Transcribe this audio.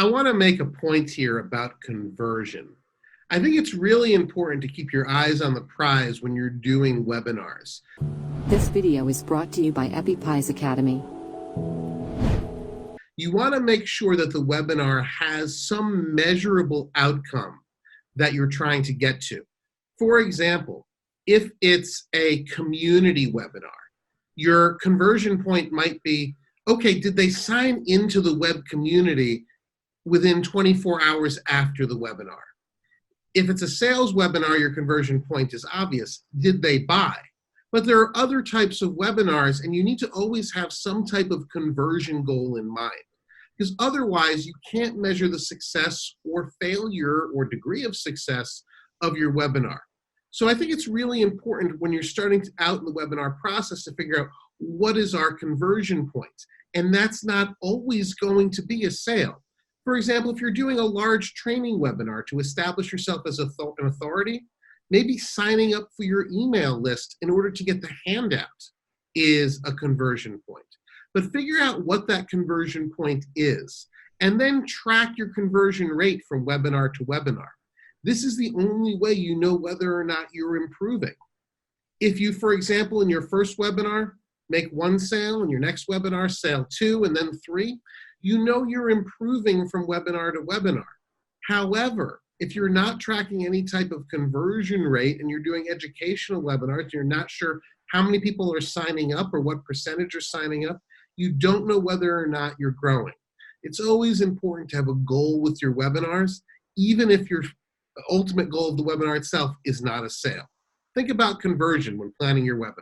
I want to make a point here about conversion. I think it's really important to keep your eyes on the prize when you're doing webinars. This video is brought to you by EpiPies Academy. You want to make sure that the webinar has some measurable outcome that you're trying to get to. For example, if it's a community webinar, your conversion point might be, okay, did they sign into the web community within 24 hours after the webinar? If it's a sales webinar, your conversion point is obvious. Did they buy? But there are other types of webinars, and you need to always have some type of conversion goal in mind, because otherwise you can't measure the success or failure or degree of success of your webinar. So I think it's really important when you're starting out in the webinar process to figure out what is our conversion point. And that's not always going to be a sale. For example, if you're doing a large training webinar to establish yourself as an authority, maybe signing up for your email list in order to get the handout is a conversion point. But figure out what that conversion point is, and then track your conversion rate from webinar to webinar. This is the only way you know whether or not you're improving. If you, for example, in your first webinar, make 1 sale, in your next webinar, sale 2, and then 3, you know you're improving from webinar to webinar. However, if you're not tracking any type of conversion rate and you're doing educational webinars, you're not sure how many people are signing up or what percentage are signing up, you don't know whether or not you're growing. It's always important to have a goal with your webinars, even if your ultimate goal of the webinar itself is not a sale. Think about conversion when planning your webinar.